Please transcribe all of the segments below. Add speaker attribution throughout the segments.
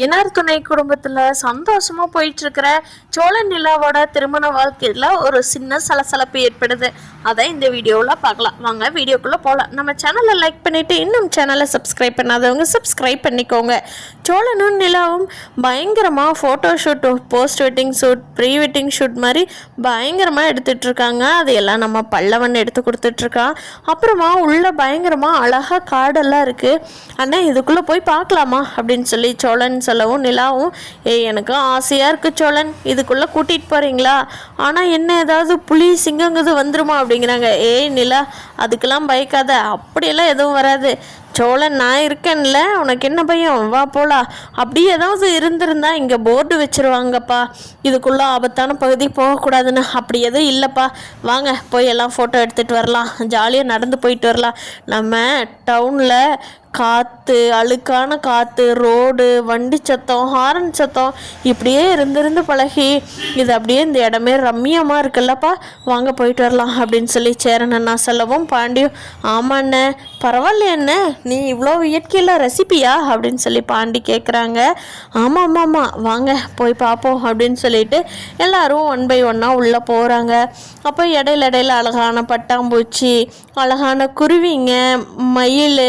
Speaker 1: Inner துணை குடும்பத்துல சந்தோஷமா போயிட்டு இருக்கிற சோழ நிலாவோட திருமண வாழ்க்கையில ஒரு சின்ன சலசலப்பு ஏற்படுது. அதை இந்த வீடியோவில் பார்க்கலாம். வாங்க வீடியோக்குள்ள போகலாம். நம்ம சேனலை லைக் பண்ணிட்டு இன்னும் சேனலை சப்ஸ்கிரைப் பண்ணாதவங்க சப்ஸ்கிரைப் பண்ணிக்கோங்க. சோழனும் நிலாவும் பயங்கரமா photo shoot, post wedding shoot, pre wedding shoot மாதிரி பயங்கரமா எடுத்துட்டு இருக்காங்க. அதையெல்லாம் நம்ம பல்லவன் எடுத்து கொடுத்துட்டு இருக்கான். அப்புறமா உள்ள பயங்கரமா அழகா காடெல்லாம் இருக்கு. அண்ணா இதுக்குள்ள போய் பார்க்கலாமா அப்படின்னு சொல்லி சோழன் சொல்லவும் நிலாவும் எனக்கு ஆசையாக இருக்குது சோழன், இதுக்குள்ளே கூட்டிகிட்டு போகிறீங்களா? ஆனால் என்ன ஏதாவது புலி சிங்கங்கிறது வந்துருமா அப்படிங்கிறாங்க. நிலா அதுக்கெல்லாம் பயக்காத, அப்படியெல்லாம் எதுவும் வராது சோழன், நான் இருக்கேன்ல, உனக்கு என்ன பயம், வா போலாம். அப்படி ஏதாவது இருந்திருந்தா இங்கே போர்டு வச்சுருவாங்கப்பா, இதுக்குள்ளே ஆபத்தான பகுதி போகக்கூடாதுன்னு. அப்படி எதுவும் இல்லைப்பா, வாங்க போய் எல்லாம் ஃபோட்டோ எடுத்துகிட்டு வரலாம், ஜாலியாக நடந்து போயிட்டு வரலாம். நம்ம டவுனில் காற்று, அழுக்கான காற்று, ரோடு, வண்டி சத்தம், ஹாரன் சத்தம் இப்படியே இருந்திருந்து பழகி இது அப்படியே இந்த இடமே ரம்மியமாக இருக்குல்லப்பா, வாங்க போயிட்டு வரலாம் அப்படின்னு சொல்லி சேரன் அண்ணா சொல்லவும் பாண்டியும் ஆமாண்ணே பரவாயில்ல என்ன, நீ இவ்வளோ இயற்கையில் ரசிப்பியா அப்படின்னு சொல்லி பாண்டி கேட்குறாங்க. ஆமாம் ஆமாம் வாங்க போய் பார்ப்போம் அப்படின்னு சொல்லிட்டு எல்லாரும் 1 by 1 உள்ளே போகிறாங்க. அப்போ இடையில அழகான பட்டாம்பூச்சி, அழகான குருவிங்க, மயில்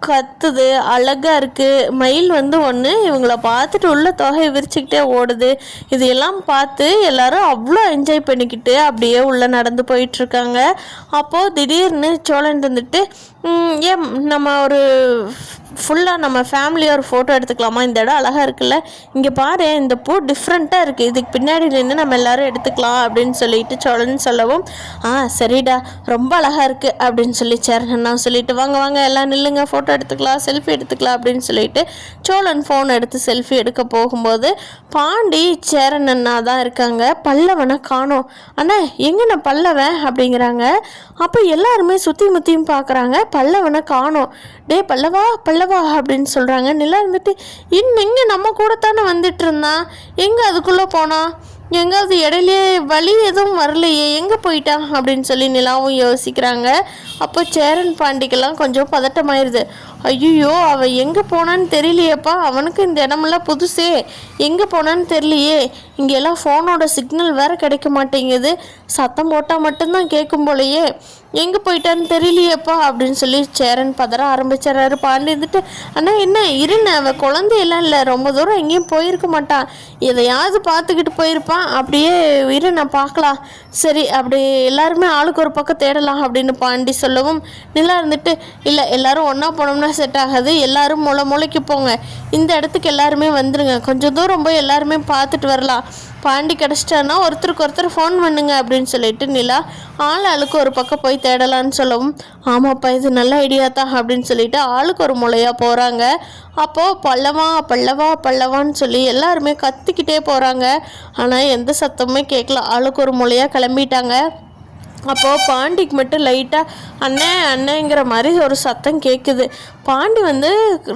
Speaker 1: கத்துது, அழகா இருக்கு. மயில் ஒன்று இவங்கள பார்த்துட்டு உள்ள தொகையை விரிச்சுக்கிட்டே ஓடுது. இதையெல்லாம் பார்த்து எல்லாரும் அவ்வளோ என்ஜாய் பண்ணிக்கிட்டு அப்படியே உள்ளே நடந்து போயிட்டுருக்காங்க. அப்போது திடீர்னு சோழன் ஏன் நம்ம ஒரு ஃபுல்லாக நம்ம ஃபேமிலியாக ஒரு ஃபோட்டோ எடுத்துக்கலாமா, இந்த இடம் அழகாக இருக்குல்ல, இங்கே பாரு இந்த பூ டிஃப்ரெண்ட்டாக இருக்குது, இதுக்கு பின்னாடி நின்று நம்ம எல்லோரும் எடுத்துக்கலாம் அப்படின்னு சொல்லிட்டு சோழன் சொல்லவும் சரிடா ரொம்ப அழகாக இருக்குது அப்படின்னு சொல்லி சேரண்ணா சொல்லிட்டு வாங்க எல்லாம் நில்லுங்க ஃபோட்டோ எடுத்துக்கலாம், செல்ஃபி எடுத்துக்கலாம் அப்படின்னு சொல்லிட்டு சோழன் ஃபோன் எடுத்து செல்ஃபி எடுக்க போகும்போது பாண்டி சேரண்ணா தான் இருக்காங்க. பல்லவனை காணோம். அண்ணா எங்கண்ணா பல்லவன் அப்படிங்கிறாங்க. அப்போ எல்லாருமே சுற்றி முற்றியும் பார்க்குறாங்க, பல்லவனை காணோம். டே பல்லவா அப்படின்னு சொல்கிறாங்க. நிலா எங்கே நம்ம கூட தானே வந்துட்டு இருந்தான், எங்கே அதுக்குள்ளே போனான், எங்காவது இடையிலே வழி எதுவும் வரலையே, எங்கே போயிட்டான் அப்படின்னு சொல்லி நிலாவும் யோசிக்கிறாங்க. அப்போ சேரன் பாண்டிக்கெல்லாம் கொஞ்சம் பதட்டமாயிருது. ஐயோ அவன் எங்கே போனான்னு தெரியலையேப்பா, அவனுக்கு இந்த இடமெல்லாம் புதுசே, எங்கே போனான்னு தெரியலையே, இங்கெல்லாம் ஃபோனோட சிக்னல் வேறு கிடைக்க மாட்டேங்குது, சத்தம் போட்டால் மட்டும்தான் கேட்கும் போலையே, எங்கே போயிட்டான்னு தெரியலையேப்பா அப்படின்னு சொல்லி சேரன் பதற ஆரம்பிச்சிடறாரு. பாண்டி அண்ணா என்ன இருன்னு, அவன் குழந்தையெல்லாம் இல்லை, ரொம்ப தூரம் எங்கேயும் போயிருக்க மாட்டான், எதையாவது பார்த்துக்கிட்டு போயிருப்பான், அப்படியே இரு நான் பார்க்கலாம், சரி அப்படி எல்லாருமே ஆளுக்கு ஒரு பக்கம் தேடலாம் அப்படின்னு பாண்டி சொல்லவும் நிலா இல்லை எல்லாரும் ஒன்றா போனோம்னா செட் ஆகாது, எல்லாரும் மூளைக்கு போங்க, இந்த இடத்துக்கு எல்லாருமே வந்துடுங்க, கொஞ்சம் தூரம் போய் எல்லாருமே பார்த்துட்டு வரலாம், பாண்டி கிடச்சிட்டான்னா ஒருத்தருக்கு ஒருத்தர் ஃபோன் பண்ணுங்க அப்படின்னு சொல்லிட்டு நிலா ஆளுக்கு ஒரு பக்கம் போய் தேடலான்னு சொல்லவும் ஆமாப்பா இது நல்ல ஐடியா தான் அப்படின்னு சொல்லிட்டு ஆளுக்கு ஒரு மூலையாக போகிறாங்க. அப்போது பல்லவான்னு சொல்லி எல்லாருமே கத்திக்கிட்டே போகிறாங்க. ஆனால் எந்த சத்தமுமே கேட்கல, ஆளுக்கு ஒரு மூலையாக கிளம்பிட்டாங்க. அப்போது பாண்டிக்கு மட்டும் லைட்டாக அண்ணேங்கிற மாதிரி ஒரு சத்தம் கேட்குது. பாண்டி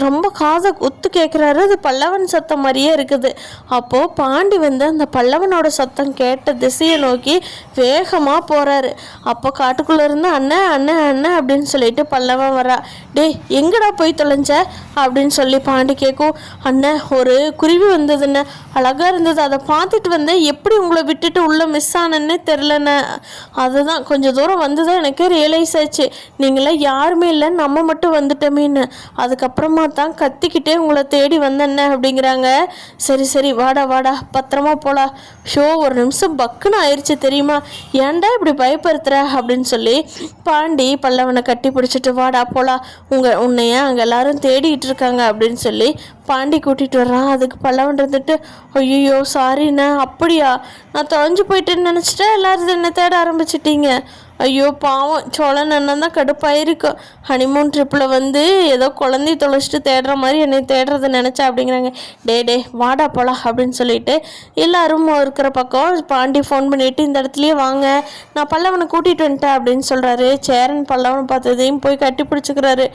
Speaker 1: ரொம்ப காதை ஒத்து கேட்குறாரு, அது பல்லவன் சத்தம் மாதிரியே இருக்குது. அப்போது பாண்டி அந்த பல்லவனோட சத்தம் கேட்ட திசையை நோக்கி வேகமாக போகிறாரு. அப்போ காட்டுக்குள்ளே இருந்து அண்ணன் அப்படின்னு சொல்லிட்டு பல்லவன் வரா. எங்கடா போய் தொலைஞ்ச அப்படின்னு சொல்லி பாண்டி கேட்கும். அண்ணன் ஒரு குருவி வந்ததுன்னு அழகாக இருந்தது, அதை பார்த்துட்டு எப்படி உங்களை விட்டுட்டு உள்ளே மிஸ் ஆனன்னே தெரிலண்ணே, அதுதான் கொஞ்சம் தூரம் வந்து தான் எனக்கு ரியலைஸ் ஆச்சு, நீங்களாம் யாருமே இல்லை நம்ம மட்டும் வந்துட்டோமேன்னு, அதுக்கப்புறமா தான் கத்திக்கிட்டே உங்களை தேடி வந்தேன்ன அப்படிங்கிறாங்க. சரி வாடா பத்திரமா போலாம். ஒரு நிமிஷம் பக்குன்னு ஆயிடுச்சு தெரியுமா, ஏன்டா இப்படி பயப்படுத்துற அப்படின்னு சொல்லி பாண்டி பல்லவனை கட்டி பிடிச்சிட்டு வாடா போலாம், உன்னைய அங்கே எல்லாரும் தேடிட்டு இருக்காங்க அப்படின்னு சொல்லி பாண்டி கூட்டிகிட்டு வர்றான். அதுக்கு பல்லவன் ஐயோ சாரிண்ணா, அப்படியா நான் தொலைஞ்சு போயிட்டேன்னு நினச்சிட்டேன், எல்லாரும் என்னை தேட ஆரம்பிச்சிட்டீங்க, ஐயோ பாவம் சோழன் அண்ணன் தான் கடுப்பாயிருக்கும், ஹனிமூன் ட்ரிப்பில் ஏதோ குழந்தை தொலைச்சிட்டு தேடுற மாதிரி என்னை தேடுறதை நினச்சா அப்படிங்கிறாங்க. டே வாடா போலாம் அப்படின்னு சொல்லிட்டு எல்லாரும் இருக்கிற பக்கம் பாண்டி ஃபோன் பண்ணிவிட்டு இந்த இடத்துலையே வாங்க, நான் பல்லவனை கூட்டிகிட்டு வந்துட்டேன் அப்படின்னு சொல்கிறாரு. சேரன் பல்லவனை பார்த்ததையும் போய் கட்டி பிடிச்சிக்கிறாரு.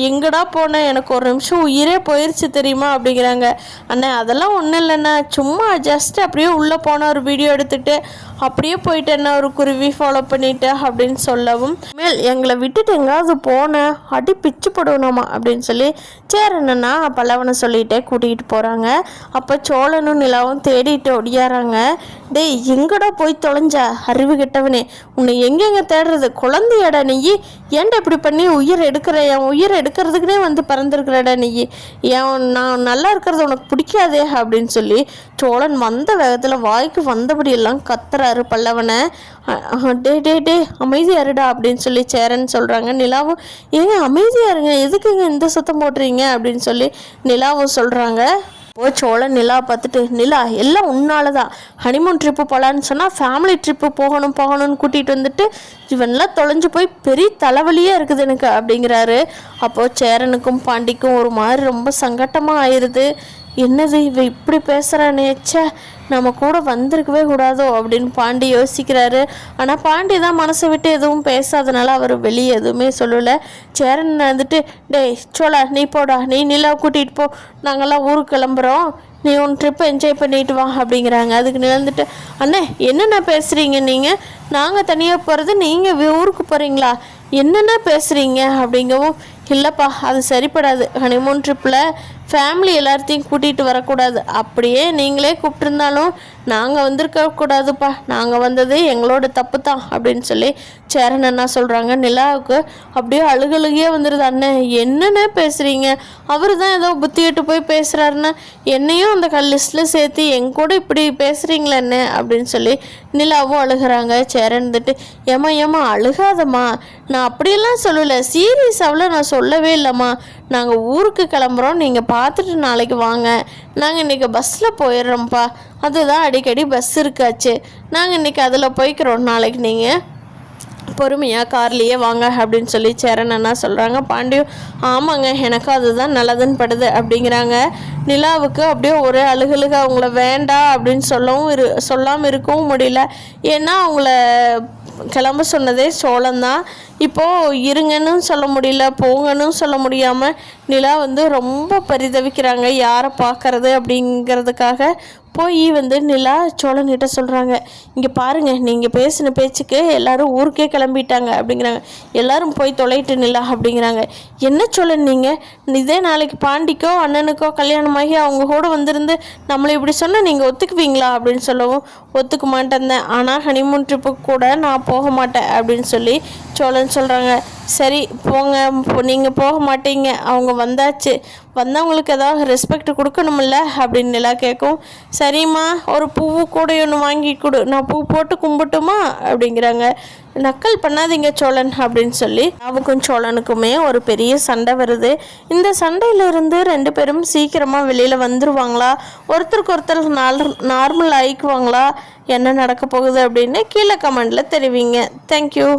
Speaker 1: எங்கடா போனேன், எனக்கு ஒரு நிமிஷம் உயிரே போயிடுச்சு தெரியுமா அப்படிங்கிறாங்க. அண்ணா அதெல்லாம் ஒன்றும் இல்லைண்ணா, சும்மா ஜஸ்ட் அப்படியே உள்ளே போன ஒரு வீடியோ எடுத்துகிட்டு அப்படியே போயிட்டேன்னா ஒரு குருவி ஃபாலோ பண்ணிவிட்டு போயிட்ட அப்படின்னு சொல்லவும், மேல் எங்களை விட்டுட்டு எங்காவது போன அடி பிச்சு போடணுமா அப்படின்னு சொல்லி சேரன்னா பல்லவனை சொல்லிகிட்டே கூட்டிகிட்டு போகிறாங்க. அப்போ சோழனும் நிலாவும் தேடிட்டு ஒடியாராங்க. டேய் எங்கடா போய் தொலைஞ்ச அறிவு கெட்டவனே, உன்னை எங்கெங்க தேடுறது, குழந்தையடா நீ, ஏன்டா இப்படி பண்ணி உயிர் எடுக்கிற, என் உயிர் எடுக்கிறதுக்குனே வந்து பறந்துருக்கிறடா நீ, ஏன் நான் நல்லா இருக்கிறது உனக்கு பிடிக்காதே அப்படின்னு சொல்லி சோழன் வந்த வேகத்தில் வாய்க்கு வந்தபடி எல்லாம் கத்துறாரு பல்லவனை. டே டே டே அமைதியா இருடா அப்படின்னு சொல்லி சேரன் சொல்கிறாங்க. நிலாவும் ஏங்க அமைதியா இருங்க, எதுக்குங்க இந்த சத்தம் போடுறீங்க அப்படின்னு சொல்லி நிலாவும் சொல்கிறாங்க. ஓ சோழன் நிலா பார்த்துட்டு, நிலா எல்லாம் உன்னால தான், ஹனிமூன் ட்ரிப்பு போகலான்னு சொன்னால் ஃபேமிலி ட்ரிப்பு போகணும்னு கூட்டிகிட்டு வந்துட்டு இவன்லாம் தொலைஞ்சு போய் பெரிய தலைவலியே இருக்குது எனக்கு அப்படிங்கிறாரு. அப்போது சேரனுக்கும் பாண்டிக்கும் ஒரு மாதிரி ரொம்ப சங்கட்டமாக ஆயிடுது. என்னது இவ இப்படி பேசுகிறானே, ச்சே நம்ம கூட வந்திருக்கவே கூடாதோ அப்படின்னு பாண்டி யோசிக்கிறாரு. ஆனால் பாண்டி தான் மனசை விட்டு எதுவும் பேசாதனால அவர் வெளியே எதுவுமே சொல்லலை. சேரன் வந்துட்டு, டேய் சோழா நீ போடா, நீ நிலா கூட்டிகிட்டு போ, நாங்கள்லாம் ஊருக்கு கிளம்புறோம், நீ உன் ட்ரிப்பை என்ஜாய் பண்ணிட்டு வா அப்படிங்கிறாங்க. அதுக்கு நிலந்துட்டு, அண்ணே என்னென்ன பேசுகிறீங்க நீங்கள், நாங்கள் தனியாக போகிறது, நீங்கள் ஊருக்கு போகிறீங்களா, என்னென்ன பேசுகிறீங்க அப்படிங்கவும், இல்லைப்பா அது சரிப்படாது, ஹனிமூன் ட்ரிப்பில் ஃபேமிலி எல்லாத்தையும் கூட்டிகிட்டு வரக்கூடாது, அப்படியே நீங்களே கூப்பிட்டுருந்தாலும் நாங்கள் வந்திருக்கக்கூடாதுப்பா, நாங்கள் வந்தது எங்களோட தப்பு தான் அப்படின்னு சொல்லி சேரன் என்ன சொல்கிறாங்க. நிலாவுக்கு அப்படியே அழுகழுகையே வந்துடுது. அண்ணன் என்னென்ன பேசுகிறீங்க, அவர் தான் ஏதோ புத்தியிட்டு போய் பேசுகிறாருன்னா என்னையும் அந்த லிஸ்ட்டில் சேர்த்து எங்க கூட இப்படி பேசுகிறீங்களே என்ன அப்படின்னு சொல்லி நிலாவும் அழுகிறாங்க. சேரன் வந்துட்டு, ஏமா அழுகாதம்மா, நான் அப்படியெல்லாம் சொல்லலை, சீரியஸாவில் நான் சொல்லவே இல்லைம்மா, நாங்கள் ஊருக்கு கிளம்புறோம், நீங்கள் பார்த்துட்டு நாளைக்கு வாங்க, நாங்கள் இன்றைக்கி பஸ்ஸில் போயிடுறோம்ப்பா, அதுதான் அடிக்கடி பஸ் இருக்காச்சு, நாங்கள் இன்றைக்கி அதில் போய்க்கிறோம், நாளைக்கு நீங்கள் பொறுமையாக கார்லேயே வாங்க அப்படின்னு சொல்லி சேரன் அண்ணா சொல்கிறாங்க. பாண்டியும் ஆமாங்க எனக்கும் அதுதான் நல்லதுன்னு படுது அப்படிங்கிறாங்க. நிலாவுக்கு அப்படியே ஒரே அழுகழுக அவங்கள வேண்டாம் அப்படின்னு சொல்லாமல் இருக்கவும் முடியல. ஏன்னா அவங்கள கிளம்ப சொன்னதே சோழன் தான். இப்போது இருங்கன்னு சொல்ல முடியல, போங்கன்னு சொல்ல முடியாமல் நிலா வந்து ரொம்ப பரிதவிக்கிறாங்க யாரை பார்க்கறது அப்படிங்கிறதுக்காக. போய் வந்து நிலா சோழன்கிட்ட சொல்கிறாங்க, இங்கே பாருங்கள் நீங்கள் பேசின பேச்சுக்கு எல்லோரும் ஊருக்கே கிளம்பிட்டாங்க அப்படிங்கிறாங்க. எல்லோரும் போய் தொலைட்டு நிலா அப்படிங்கிறாங்க. என்ன சோழன் நீங்கள் இதே நாளைக்கு பாண்டிக்கோ அண்ணனுக்கோ கல்யாணமாகி அவங்க கூட வந்திருந்து நம்மளை இப்படி சொன்னால் நீங்கள் ஒத்துக்குவீங்களா அப்படின்னு சொல்லவும், ஒத்துக்க மாட்டேன், ஆனால் ஹனிமூன் ட்ரிப்புக்கு கூட நான் போக மாட்டேன் அப்படின்னு சொல்லி சோழன் சொல்கிறாங்க. சரி போங்க, நீங்கள் போக மாட்டீங்க, அவங்க வந்தாச்சு, வந்தவங்களுக்கு ஏதாவது ரெஸ்பெக்ட் கொடுக்கணுமில்ல அப்படின்னு நிலா கேட்கும். சரிம்மா ஒரு பூவு கூட ஒன்று வாங்கி கொடு, நான் பூ போட்டு கும்பிட்டுமா அப்படிங்கிறாங்க. நக்கல் பண்ணாதீங்க சோழன் அப்படின்னு சொல்லி அவனுக்கும் சோழனுக்குமே ஒரு பெரிய சண்டை வருது. இந்த சண்டையிலிருந்து ரெண்டு பேரும் சீக்கிரமாக வெளியில் வந்துடுவாங்களா, ஒருத்தருக்கு ஒருத்தர் நார்மல் ஆகிக்குவாங்களா, என்ன நடக்க போகுது அப்படின்னு கீழே கமெண்டில் தெரிவிங்க. தேங்க்யூ.